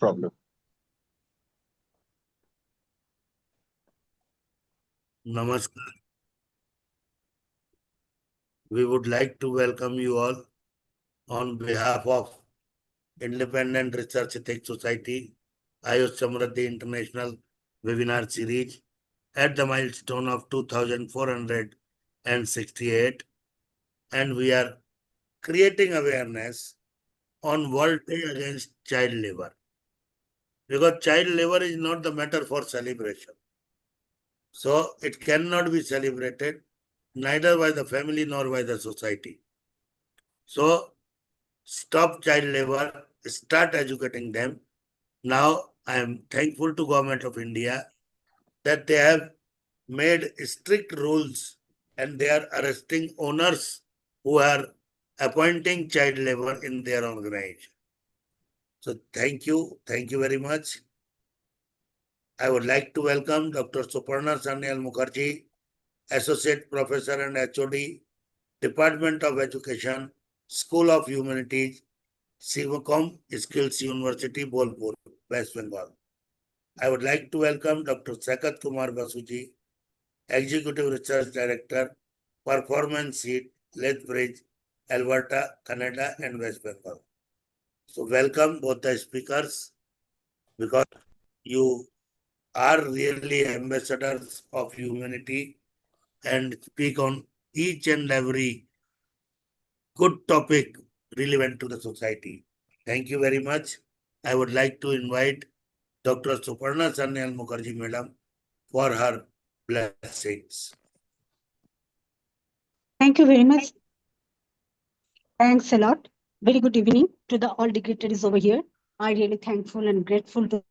problem. Namaskar. We would like to welcome you all on behalf of Independent Research Ethics Society, AYUSH SAMRIDDHI International Webinar Series at the milestone of 2468, and we are creating awareness on World Day Against Child Labor. Because child labor is not the matter for celebration. So it cannot be celebrated neither by the family nor by the society. So stop child labor, start educating them. Now I am thankful to Government of India that they have made strict rules and they are arresting owners who are appointing child labor in their organization. So thank you very much. I would like to welcome Dr. Suparna Sanyal Mukherjee, Associate Professor and HOD, Department of Education, School of Humanities, Sivacom Skills University, Bolpur, West Bengal. I would like to welcome Dr. Sakat Kumar Basuji, Executive Research Director, Performance Seat, Lethbridge, Alberta, Canada, and West Bengal. So welcome both the speakers, because you are really ambassadors of humanity and speak on each and every good topic relevant to the society. Thank you very much. I would like to invite Dr. Suparna Sanyal Mukherjee Madam for her blessings. Thank you very much. Thanks a lot. Very good evening to the all dignitaries over here. I'm really thankful and grateful to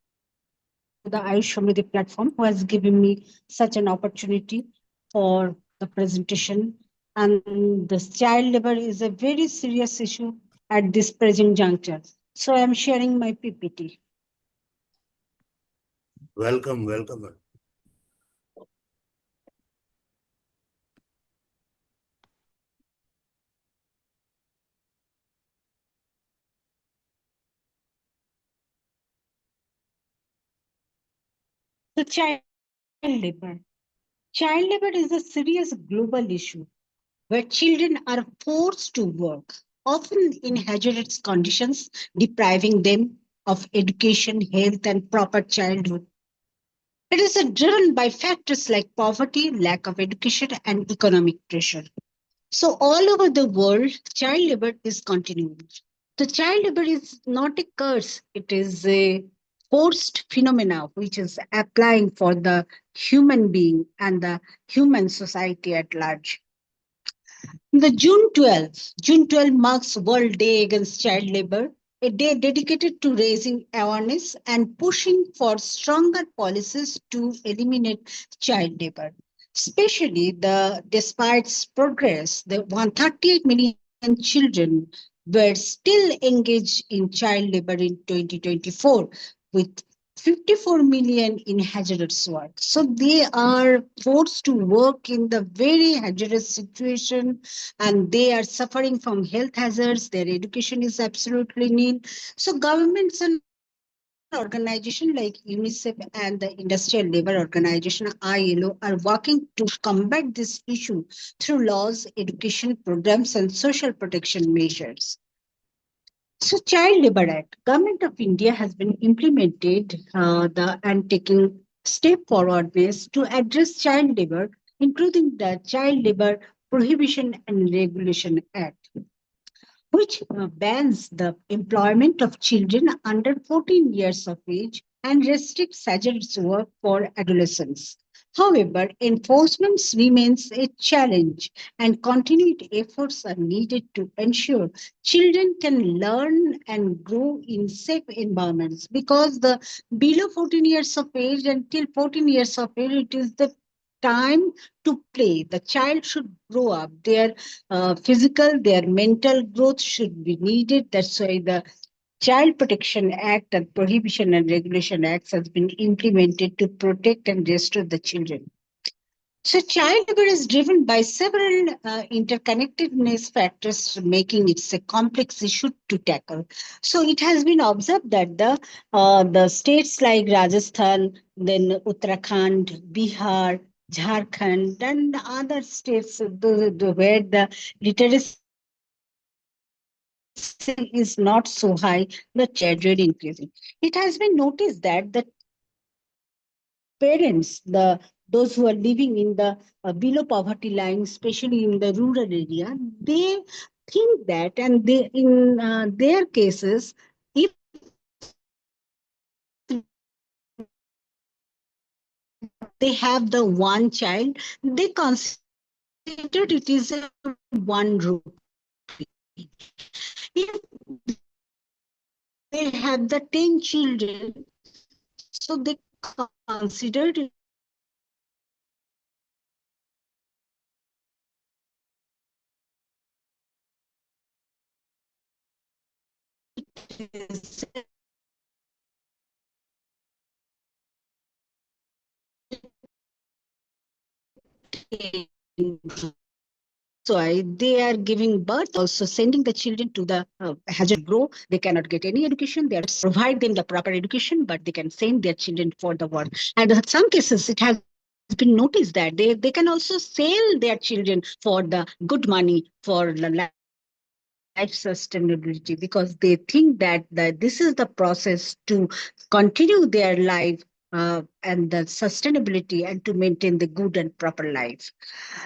the Ayush Samriddhi platform who has given me such an opportunity for the presentation. And this child labor is a very serious issue at this present juncture. So I'm sharing my PPT. Welcome, welcome. So child labor. Child labor is a serious global issue where children are forced to work, often in hazardous conditions, depriving them of education, health, and proper childhood. It is driven by factors like poverty, lack of education, and economic pressure. So, all over the world, child labor is continuing. The child labor is not a curse, it is a forced phenomena which is applying for the human being and the human society at large. The June 12 marks World Day Against Child Labor, a day dedicated to raising awareness and pushing for stronger policies to eliminate child labor. Especially despite progress, the 138 million children were still engaged in child labor in 2024, with 54 million in hazardous work. So they are forced to work in the very hazardous situation, and they are suffering from health hazards. Their education is absolutely nil. So governments and organizations like UNICEF and the Industrial Labour Organization ILO are working to combat this issue through laws, education programs, and social protection measures. So, Child Labor Act, Government of India has been implemented and taking step forward ways to address child labor, including the Child Labor Prohibition and Regulation Act, which bans the employment of children under 14 years of age and restricts hazardous work for adolescents. However, enforcement remains a challenge, and continued efforts are needed to ensure children can learn and grow in safe environments, because the below 14 years of age until 14 years of age, it is the time to play. The child should grow up. Their physical, their mental growth should be needed. That's why the Child Protection Act and Prohibition and Regulation Acts has been implemented to protect and restore the children. So child labor is driven by several interconnectedness factors, making it a complex issue to tackle. So it has been observed that the states like Rajasthan, then Uttarakhand, Bihar, Jharkhand, and other states where the literacy is not so high, the child labor is gradually increasing. It has been noticed that the parents, those who are living in the below poverty line, especially in the rural area, they think that, and they in their cases, if they have the one child, they consider it is a one rupee. They are giving birth and also sending the children to the hazard grow. They cannot get any education. Their parents provide them the proper education, but they can send their children for the work. And in some cases, it has been noticed that they can also sell their children for the good money for the life sustainability, because they think that this is the process to continue their life and the sustainability and to maintain the good and proper life.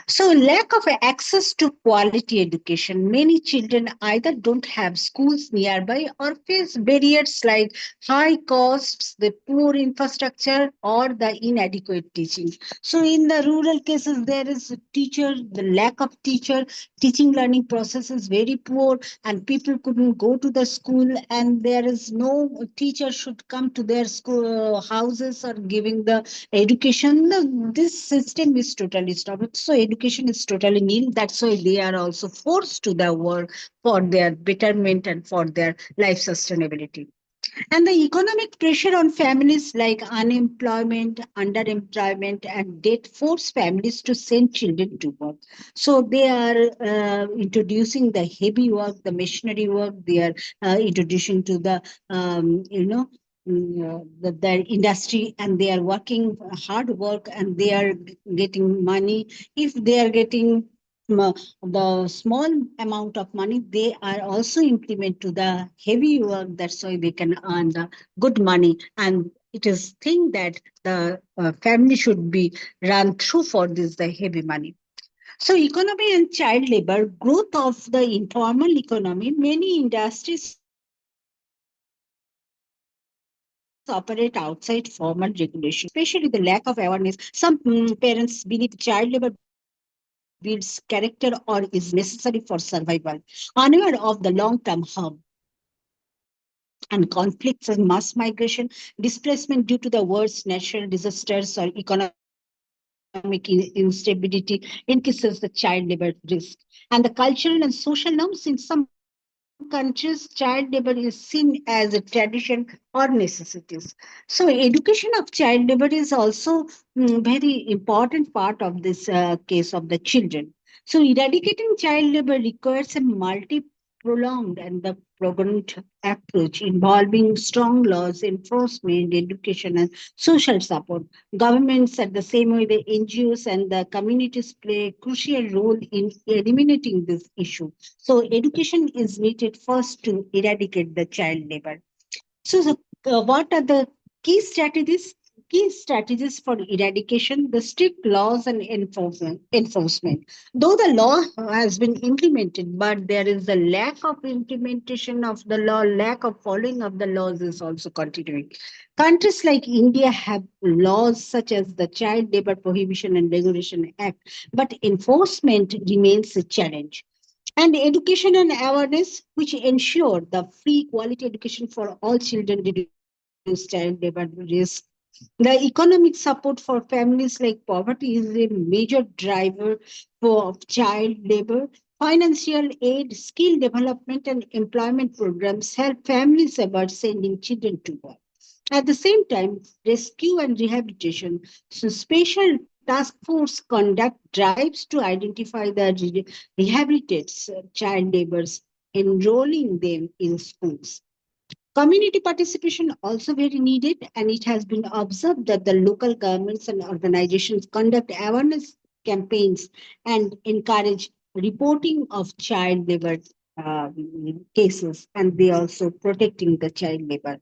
So, lack of access to quality education. Many children either don't have schools nearby or face barriers like high costs, the poor infrastructure, or the inadequate teaching. So, in the rural cases, there is a teacher, the lack of teacher, teaching learning process is very poor, and people couldn't go to the school, and there is no teacher should come to their school houses or giving the education. This system is totally stopped. So education is totally nil. That's why they are also forced to the work for their betterment and for their life sustainability. And the economic pressure on families like unemployment, underemployment, and debt force families to send children to work. So they are introducing the heavy work, the machinery work. They are introducing to the the industry, and they are working hard work, and they are getting money. If they are getting the small amount of money, they are also implement to the heavy work. That's why they can earn the good money, and it is thing that the family should be run through for this the heavy money. So economy and child labor, growth of the informal economy. Many industries operate outside formal regulation, especially the lack of awareness. Some parents believe child labor builds character or is necessary for survival, unaware of the long-term harm and conflicts and mass migration, displacement due to the worst natural disasters or economic instability increases the child labor risk. And the cultural and social norms in some countries, child labor is seen as a tradition or necessities. So education of child labor is also very important part of this case of the children. So eradicating child labor requires a multi-pronged and the pronged approach involving strong laws, enforcement, education, and social support. Governments, at the same way, the NGOs and the communities play a crucial role in eliminating this issue. So education is needed first to eradicate the child labor. So, what are the key strategies? Key strategies for eradication: the strict laws and enforcement. Though the law has been implemented, but there is a lack of implementation of the law, lack of following of the laws is also continuing. Countries like India have laws such as the Child Labor Prohibition and Regulation Act, but enforcement remains a challenge. And education and awareness, which ensure the free quality education for all children, reduce child labor risk. The economic support for families like poverty is a major driver for child labor. Financial aid, skill development, and employment programs help families avoid sending children to work. At the same time, rescue and rehabilitation, so special task force conduct drives to identify the rehabilitated child laborers, enrolling them in schools. Community participation also very needed, and it has been observed that the local governments and organizations conduct awareness campaigns and encourage reporting of child labor cases, and they also protecting the child labor.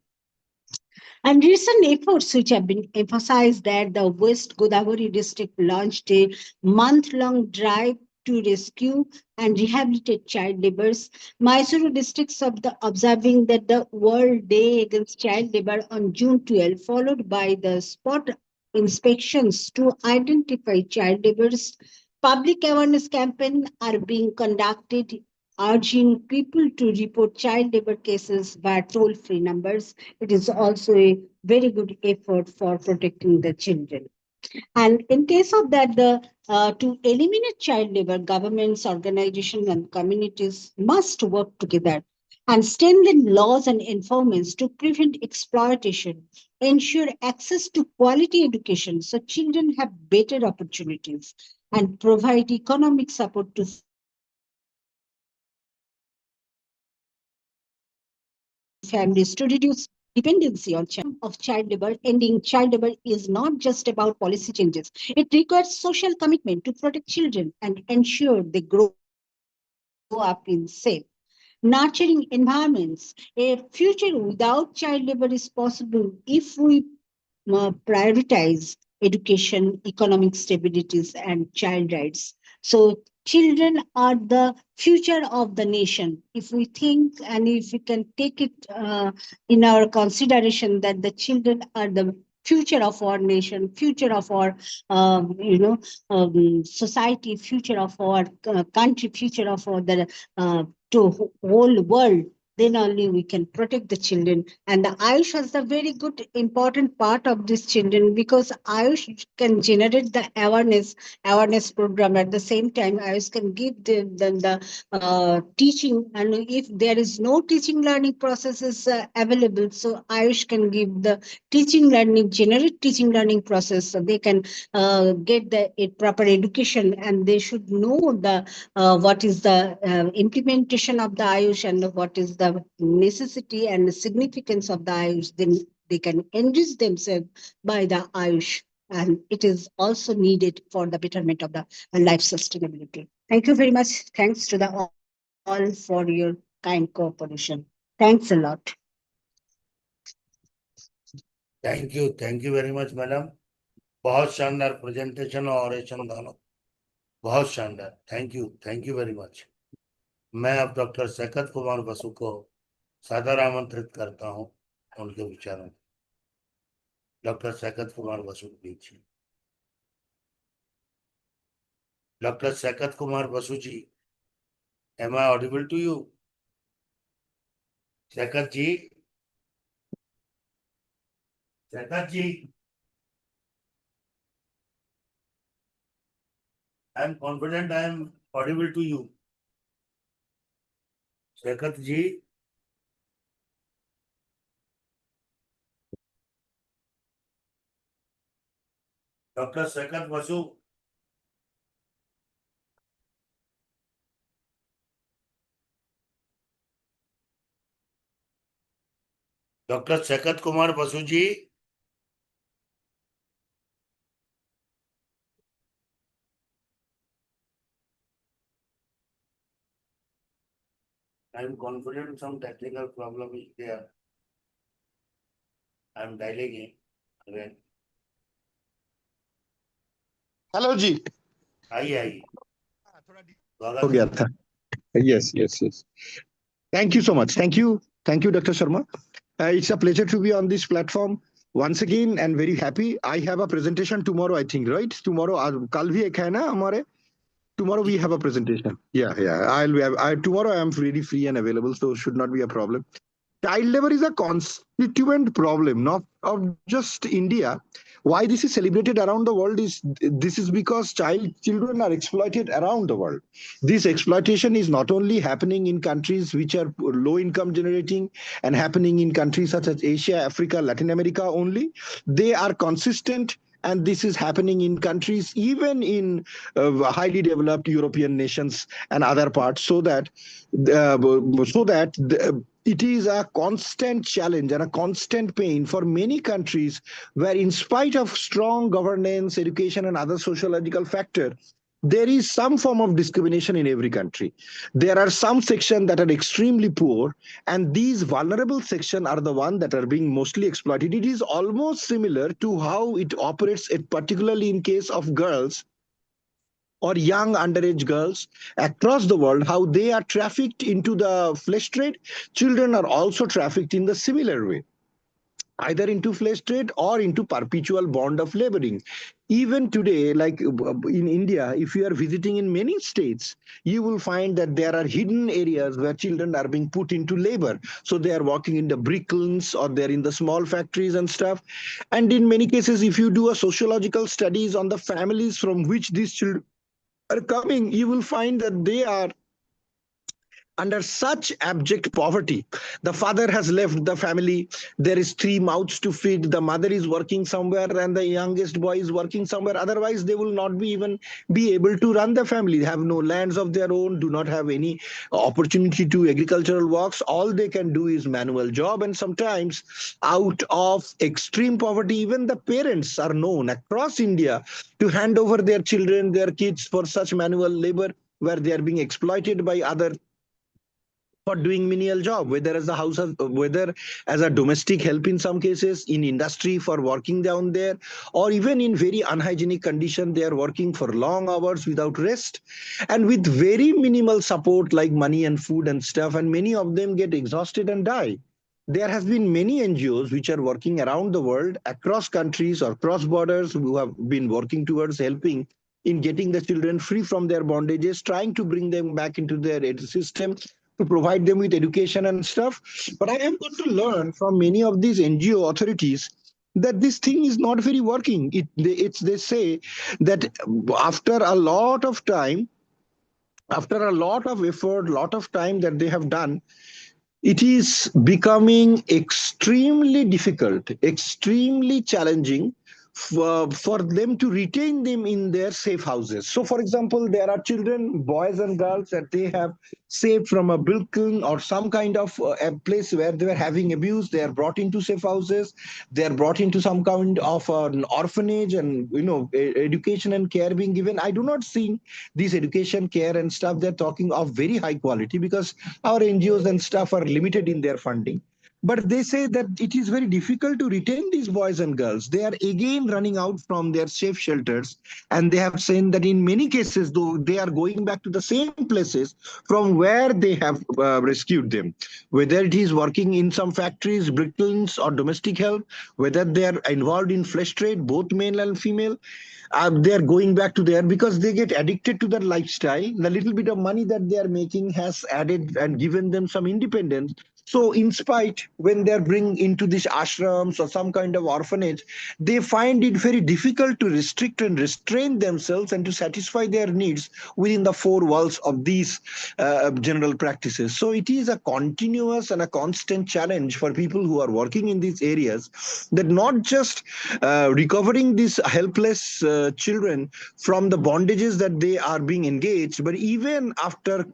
And recent efforts which have been emphasized that the West Godavari district launched a month-long drive to rescue and rehabilitate child laborers. Mysuru districts of the observing that the World Day Against Child Labor on June 12, followed by the spot inspections to identify child laborers. Public awareness campaigns are being conducted urging people to report child labor cases via toll-free numbers. It is also a very good effort for protecting the children. And in case of that, the to eliminate child labor, governments, organizations, and communities must work together and strengthen laws and enforcements to prevent exploitation, ensure access to quality education so children have better opportunities, and provide economic support to families to reduce dependency on child labor. Of child labor, ending child labor is not just about policy changes. It requires social commitment to protect children and ensure they grow up in safe, nurturing environments. A future without child labor is possible if we prioritize education, economic stabilities, and child rights. So, children are the future of the nation. If we think and if we can take it in our consideration that the children are the future of our nation, future of our society, future of our country, future of our the whole world, then only we can protect the children. And the Ayush has a very good important part of these children because Ayush can generate the awareness program. At the same time, Ayush can give them the teaching, and if there is no teaching learning processes available, so Ayush can give the teaching learning, generate teaching learning process, so they can get the proper education, and they should know the what is the implementation of the Ayush and what is the necessity and the significance of the Ayush. Then they can enrich themselves by the Ayush, and it is also needed for the betterment of the life sustainability. Thank you very much. Thanks to the all for your kind cooperation. Thanks a lot. Thank you very much madam. बहुत शानदार presentation और oration दोनों, बहुत शानदार। Thank you very much. मैं अब doctor Shaikat Kumar Basu को सादर आमंत्रित करता हूं उनके विचारों। Doctor Shaikat Kumar Basu please. Doctor Shaikat Kumar Basu ji, am I audible to you? Shaikat ji, Shaikat ji, I am confident I am audible to you. Shaikat ji, doctor Shaikat Basu, doctor Shaikat Kumar Basu ji, I am confident some technical problem is there. I am dialing in again. Hello जी। आई हो गया था। Yes yes yes. Thank you so much. Thank you, Dr. Sharma. It's a pleasure to be on this platform once again and very happy. I have a presentation tomorrow, I think, right? Tomorrow, कल भी एक है ना हमारे? Tomorrow we have a presentation. Yeah. Tomorrow I am really free and available, so should not be a problem. Child labor is a constituent problem, not of just India. Why this is celebrated around the world is this is because children are exploited around the world. This exploitation is not only happening in countries which are low income generating and happening in countries such as Asia, Africa, Latin America only. They are consistent and this is happening in countries, even in highly developed European nations and other parts, it is a constant challenge and a constant pain for many countries where, in spite of strong governance, education, and other sociological factors, there is some form of discrimination in every country. There are some sections that are extremely poor, and these vulnerable sections are the ones that are being mostly exploited. It is almost similar to how it operates, particularly in case of girls or young underage girls across the world, how they are trafficked into the flesh trade. Children are also trafficked in the similar way, either into flesh trade or into perpetual bond of laboring. Even today, like in India, if you are visiting in many states, you will find that there are hidden areas where children are being put into labor. So they are working in the brick kilns or they're in the small factories and stuff. And in many cases, if you do a sociological studies on the families from which these children are coming, you will find that they are under such abject poverty. The father has left the family. There is three mouths to feed. The mother is working somewhere and the youngest boy is working somewhere. Otherwise, they will not be even be able to run the family. They have no lands of their own, do not have any opportunity to agricultural works. All they can do is manual job. And sometimes out of extreme poverty, even the parents are known across India to hand over their children, their kids for such manual labor where they are being exploited by other for doing menial job, whether as a domestic help in some cases, in industry for working down there, or even in very unhygienic condition, they are working for long hours without rest and with very minimal support like money and food and stuff. And many of them get exhausted and die. There has been many NGOs which are working around the world, across countries or cross borders, who have been working towards helping in getting the children free from their bondages, trying to bring them back into their system, to provide them with education and stuff. But I am going to learn from many of these NGO authorities that this thing is not very working. They say that after a lot of time, after a lot of effort, lot of time that they have done, it is becoming extremely difficult, extremely challenging for them to retain them in their safe houses. So, for example, there are children, boys and girls, that they have saved from a bilkin or some kind of a place where they were having abuse. They are brought into safe houses. They are brought into some kind of an orphanage, and education and care being given. I do not see these education, care, and stuff. They're talking of very high quality because our NGOs and stuff are limited in their funding. But they say that it is very difficult to retain these boys and girls. They are again running out from their safe shelters. And they have said that in many cases, though, they are going back to the same places from where they have rescued them. Whether it is working in some factories, brick kilns, or domestic help, whether they are involved in flesh trade, both male and female, they are going back to there because they get addicted to that lifestyle. The little bit of money that they are making has added and given them some independence. So in spite, when they're bring into these ashrams or some kind of orphanage, they find it very difficult to restrict and restrain themselves and to satisfy their needs within the four walls of these general practices. So it is a continuous and a constant challenge for people who are working in these areas, that not just recovering these helpless children from the bondages that they are being engaged, but even after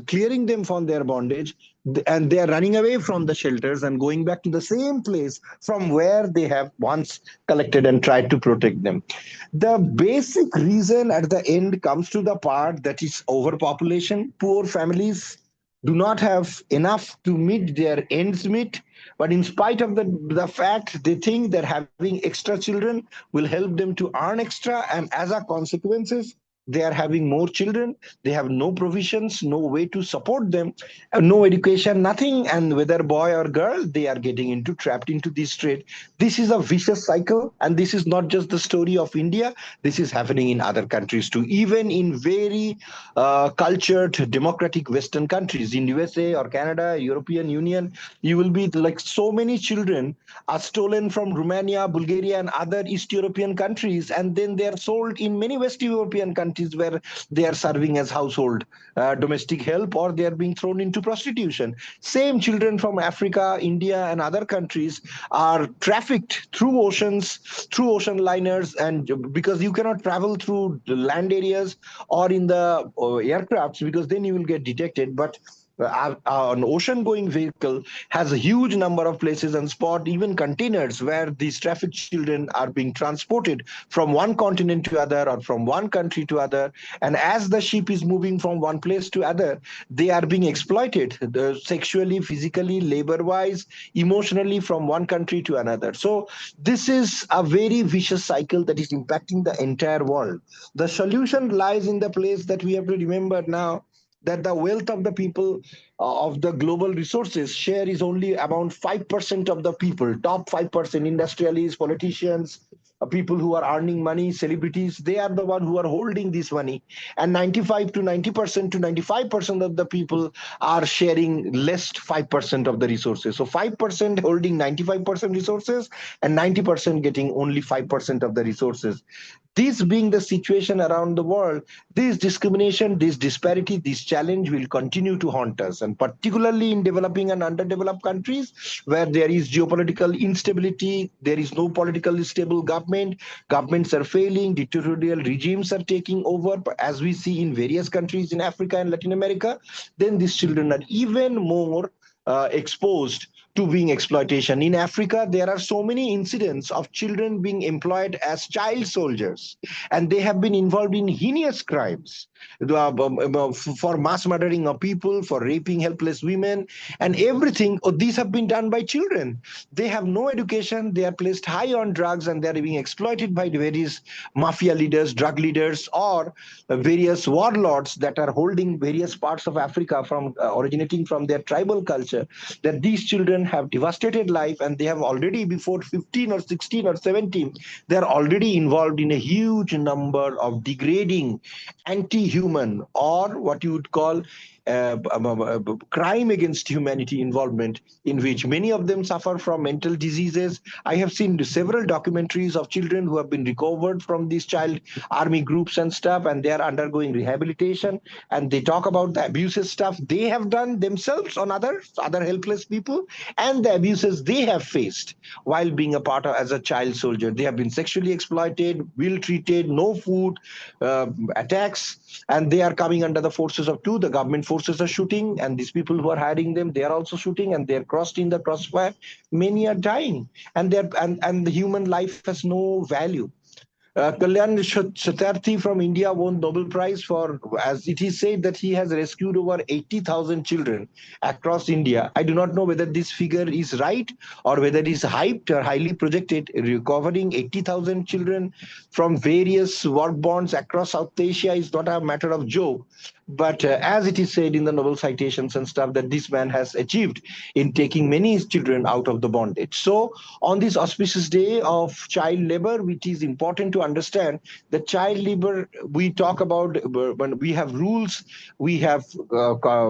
clearing them from their bondage, and they are running away from the shelters and going back to the same place from where they have once collected and tried to protect them. The basic reason at the end comes to the part that is overpopulation. Poor families do not have enough to meet their ends meet, but in spite of the fact, they think that having extra children will help them to earn extra, and as a consequences, they are having more children. They have no provisions, no way to support them, no education, nothing. And whether boy or girl, they are getting into trapped into this trade. This is a vicious cycle, and this is not just the story of India. This is happening in other countries too, even in very cultured, democratic Western countries, in USA or Canada, European Union. You will be like so many children are stolen from Romania, Bulgaria, and other East European countries, and then they are sold in many West European countries societies where they are serving as household domestic help, or they are being thrown into prostitution. Same children from Africa, India, and other countries are trafficked through oceans, through ocean liners, and because you cannot travel through the land areas or in the aircrafts, because then you will get detected. But an ocean going vehicle has a huge number of places and spot, even containers, where these trafficked children are being transported from one continent to other or from one country to other. And as the ship is moving from one place to other, they are being exploited sexually, physically, labor wise, emotionally, from one country to another. So this is a very vicious cycle that is impacting the entire world. The solution lies in the place that we have to remember now, that the wealth of the people of the global resources share is only around 5% of the people, top 5%, industrialists, politicians, people who are earning money, celebrities, they are the one who are holding this money. And 95 to 90% to 95% of the people are sharing less 5% of the resources. So 5% holding 95% resources and 90% getting only 5% of the resources. This being the situation around the world, this discrimination, this disparity, this challenge will continue to haunt us, and particularly in developing and underdeveloped countries where there is geopolitical instability, there is no politically stable government, governments are failing, dictatorial regimes are taking over, as we see in various countries in Africa and Latin America, then these children are even more exposed to being exploitation. In Africa, there are so many incidents of children being employed as child soldiers, and they have been involved in heinous crimes for mass murdering of people, for raping helpless women, and everything. These have been done by children. They have no education, they are placed high on drugs, and they are being exploited by the various mafia leaders, drug leaders, or various warlords that are holding various parts of Africa from originating from their tribal culture. That these children have devastated life, and they have already, before 15 or 16 or 17, they are already involved in a huge number of degrading, anti-human, or what you would call crime against humanity involvement, in which many of them suffer from mental diseases. I have seen several documentaries of children who have been recovered from these child army groups and stuff, and they are undergoing rehabilitation, and they talk about the abuses stuff they have done themselves on other helpless people, and the abuses they have faced while being a part of as a child soldier. They have been sexually exploited, ill treated, no food, attacks, and they are coming under the forces of two. The government forces are shooting, and these people who are hiring them, they are also shooting, and they're crossed in the crossfire. Many are dying, and the human life has no value. Kalyan Satyarthi from India won Nobel Prize for, as it is said, that he has rescued over 80,000 children across India. I do not know whether this figure is right or whether it is hyped or highly projected. Recovering 80,000 children from various war bonds across South Asia is not a matter of joke. But as it is said in the Nobel citations and stuff, that this man has achieved in taking many children out of the bondage. So on this auspicious day of child labor, it is important to understand that child labor, we talk about when we have rules, we have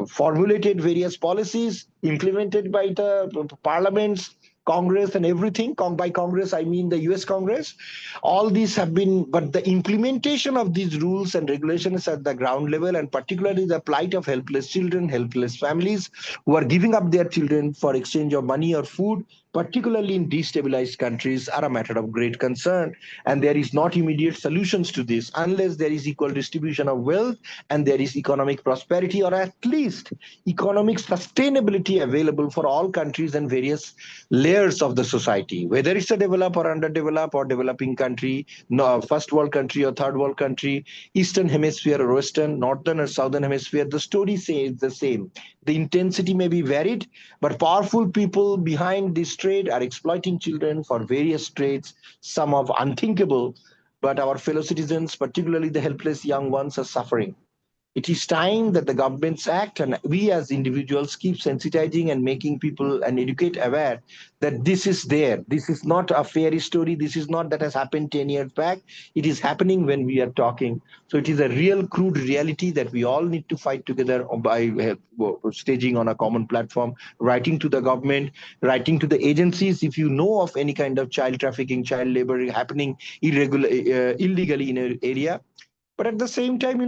formulated various policies implemented by the parliaments, Congress, and everything. By Congress, I mean the US Congress. All these have been, but the implementation of these rules and regulations at the ground level, and particularly the plight of helpless children, helpless families who are giving up their children for exchange of money or food, particularly in destabilized countries, are a matter of great concern. And there is not immediate solutions to this unless there is equal distribution of wealth and there is economic prosperity, or at least economic sustainability available for all countries and various layers of the society, whether it's a developed or underdeveloped or developing country, no, first world country or third world country, eastern hemisphere or western, northern or southern hemisphere. The story says the same. The intensity may be varied, but powerful people behind this trade are exploiting children for various trades, some of unthinkable, but our fellow citizens, particularly the helpless young ones, are suffering. It is time that the governments act, and we as individuals keep sensitizing and making people and educate aware that this is there. This is not a fairy story. This is not that has happened 10 years back. It is happening when we are talking. So it is a real crude reality that we all need to fight together by staging on a common platform, writing to the government, writing to the agencies. If you know of any kind of child trafficking, child labor happening illegally in an area, But at the same time,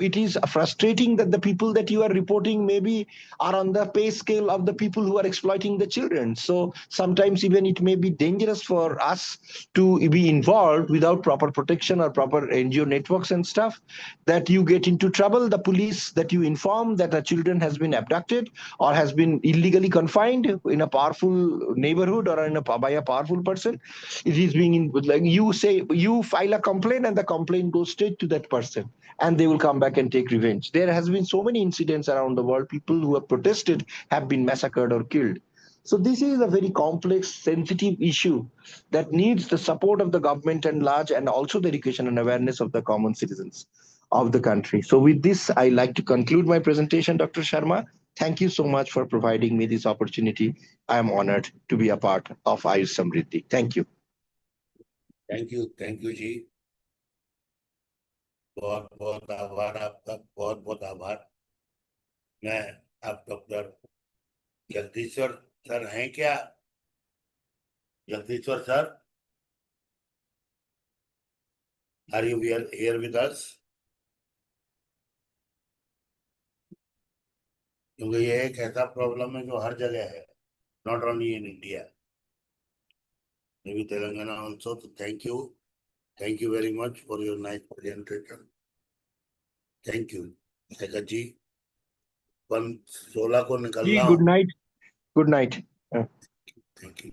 it is frustrating that the people that you are reporting maybe are on the pay scale of the people who are exploiting the children. So sometimes even it may be dangerous for us to be involved without proper protection or proper NGO networks and stuff, that you get into trouble. The police that you inform that a children has been abducted or has been illegally confined in a powerful neighborhood or by a powerful person, it is being like you say, you file a complaint and the complaint goes straight to that person and they will come back and take revenge. There has been so many incidents around the world. People who have protested have been massacred or killed. So this is a very complex, sensitive issue that needs the support of the government and large, and also the education and awareness of the common citizens of the country. So with this, I like to conclude my presentation, Dr. Sharma. Thank you so much for providing me this opportunity. I am honored to be a part of AYUSH Samriddhi. Thank you. Thank you जी, बहुत बहुत आभार आपका, बहुत बहुत आभार। मैं आप डॉक्टर जगदीश्वर सर हैं क्या? Jagadishwar sir, are you here with us? क्योंकि ये एक ऐसा प्रॉब्लम है जो हर जगह है, not only in India, may be Telangana also. तो thank you very much for your nice presentation. Thank you Shekhar ji. 16 को निकल रहा हूँ। Good night. Good night. Thank you.